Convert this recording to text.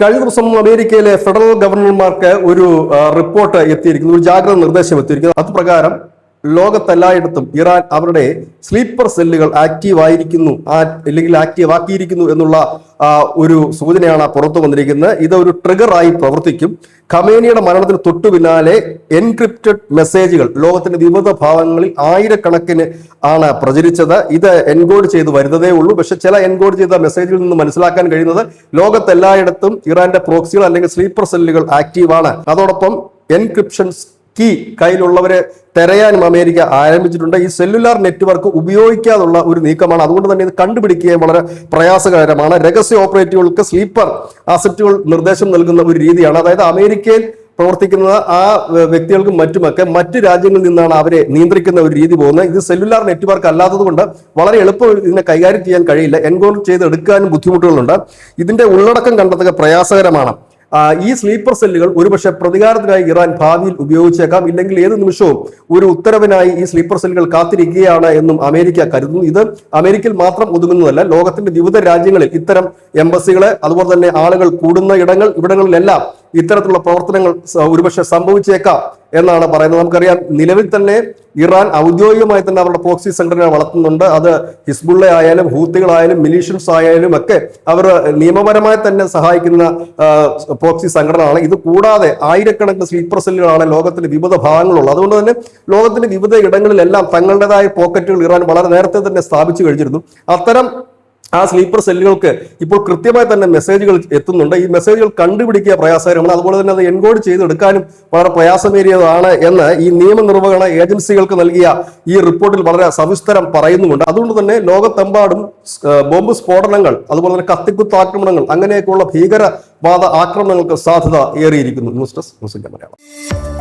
കഴിഞ്ഞ ദിവസം അമേരിക്കയിലെ ഫെഡറൽ ഗവർണർമാർക്ക് ഒരു റിപ്പോർട്ട് എത്തിയിരിക്കുന്നു, ഒരു ജാഗ്രത നിർദ്ദേശം എത്തിയിരിക്കുന്നു. അത് പ്രകാരം ലോകത്തെല്ലായിടത്തും ഇറാൻ അവരുടെ സ്ലീപ്പർ സെല്ലുകൾ ആക്റ്റീവ് ആയിരിക്കുന്നു, അല്ലെങ്കിൽ ആക്റ്റീവ് ആക്കിയിരിക്കുന്നു എന്നുള്ള ഒരു സൂചനയാണ് പുറത്തു വന്നിരിക്കുന്നത്. ഇതൊരു ട്രിഗറായി പ്രവർത്തിക്കും. ഖമേനിയുടെ മരണത്തിന് തൊട്ടു പിന്നാലെ എൻക്രിപ്റ്റഡ് മെസ്സേജുകൾ ലോകത്തിന്റെ വിവിധ ഭാഗങ്ങളിൽ ആയിരക്കണക്കിന് ആണ് പ്രചരിച്ചത്. ഇത് എൻകോഡ് ചെയ്ത് വരുന്നതേ ഉള്ളൂ. പക്ഷെ ചില എൻകോഡ് ചെയ്ത മെസ്സേജിൽ നിന്ന് മനസ്സിലാക്കാൻ കഴിയുന്നത് ലോകത്തെല്ലായിടത്തും ഇറാന്റെ പ്രോക്സികൾ അല്ലെങ്കിൽ സ്ലീപ്പർ സെല്ലുകൾ ആക്റ്റീവാണ്. അതോടൊപ്പം എൻക്രിപ്ഷൻസ് കീ കയ്യിലുള്ളവരെ തെരയാനും അമേരിക്ക ആരംഭിച്ചിട്ടുണ്ട്. ഈ സെല്ലുലാർ നെറ്റ്വർക്ക് ഉപയോഗിക്കാതുള്ള ഒരു നീക്കമാണ്. അതുകൊണ്ട് തന്നെ ഇത് കണ്ടുപിടിക്കുക വളരെ പ്രയാസകരമാണ്. രഹസ്യ ഓപ്പറേറ്റീവുകൾക്ക് സ്ലീപ്പർ അസറ്റുകൾ നിർദ്ദേശം നൽകുന്ന ഒരു രീതിയാണ്. അതായത് അമേരിക്കയിൽ പ്രവർത്തിക്കുന്ന ആ വ്യക്തികൾക്കും മറ്റുമൊക്കെ മറ്റു രാജ്യങ്ങളിൽ നിന്നാണ് അവരെ നിയന്ത്രിക്കുന്ന ഒരു രീതി പോകുന്നത്. ഇത് സെല്ലുലാർ നെറ്റ്വർക്ക് അല്ലാത്തത് കൊണ്ട് വളരെ എളുപ്പം ഇതിനെ കൈകാര്യം ചെയ്യാൻ കഴിയില്ല. എൻകോഡ് ചെയ്ത് എടുക്കാനും ബുദ്ധിമുട്ടുകളുണ്ട്. ഇതിന്റെ ഉള്ളടക്കം കണ്ടെത്തുക പ്രയാസകരമാണ്. ഈ സ്ലീപ്പർ സെല്ലുകൾ ഒരുപക്ഷെ പ്രതികാരത്തിനായി ഇറാൻ ഭാവിയിൽ ഉപയോഗിച്ചേക്കാം, ഇല്ലെങ്കിൽ ഏത് നിമിഷവും ഒരു ഉത്തരവിനായി ഈ സ്ലീപ്പർ സെല്ലുകൾ കാത്തിരിക്കുകയാണ് എന്നും അമേരിക്ക കരുതുന്നു. ഇത് അമേരിക്കയിൽ മാത്രം ഒതുങ്ങുന്നതല്ല, ലോകത്തിന്റെ വിവിധ രാജ്യങ്ങളിൽ ഇത്തരം എംബസികളെ, അതുപോലെ തന്നെ ആളുകൾ കൂടുന്ന ഇവിടങ്ങളിലെല്ലാം ഇത്തരത്തിലുള്ള പ്രവർത്തനങ്ങൾ ഒരുപക്ഷെ സംഭവിച്ചേക്കാം എന്നാണ് പറയുന്നത്. നമുക്കറിയാം, നിലവിൽ തന്നെ ഇറാൻ ഔദ്യോഗികമായി തന്നെ അവരുടെ പ്രോക്സി സംഘടന വളർത്തുന്നുണ്ട്. അത് ഹിസ്ബുള്ള ആയാലും ഹൂത്തികളായാലും മിലീഷ്യൻസ് ആയാലും ഒക്കെ അവർ നിയമപരമായി തന്നെ സഹായിക്കുന്ന പ്രോക്സി സംഘടനയാണ്. ഇത് കൂടാതെ ആയിരക്കണക്കിന് സ്ലീപ്പർ സെല്ലുകളാണ് ലോകത്തിന്റെ വിവിധ ഭാഗങ്ങളുള്ളത്. അതുകൊണ്ട് തന്നെ ലോകത്തിന്റെ വിവിധ ഇടങ്ങളിലെല്ലാം തങ്ങളുടേതായ പോക്കറ്റുകൾ ഇറാൻ വളരെ നേരത്തെ തന്നെ സ്ഥാപിച്ചു കഴിഞ്ഞിരുന്നു. അത്തരം സ്ലീപ്പർ സെല്ലുകൾക്ക് ഇപ്പോൾ കൃത്യമായി തന്നെ മെസ്സേജുകൾ എത്തുന്നുണ്ട്. ഈ മെസ്സേജുകൾ കണ്ടുപിടിക്കുക പ്രയാസകരമാണ്. അതുപോലെ തന്നെ അത് എൻകോഡ് ചെയ്തെടുക്കാനും വളരെ പ്രയാസമേറിയതാണ് എന്ന് ഈ നിയമനിർവഹണ ഏജൻസികൾക്ക് നൽകിയ ഈ റിപ്പോർട്ടിൽ വളരെ സവിസ്തരം പറയുന്നുമുണ്ട്. അതുകൊണ്ട് തന്നെ ലോകത്തെമ്പാടും ബോംബ് സ്ഫോടനങ്ങൾ, അതുപോലെ തന്നെ കത്തിക്കുത്ത് ആക്രമണങ്ങൾ, അങ്ങനെയൊക്കെയുള്ള ഭീകരവാദ ആക്രമണങ്ങൾക്ക് സാധ്യത ഏറിയിരിക്കുന്നു. News desk news India Malayalam.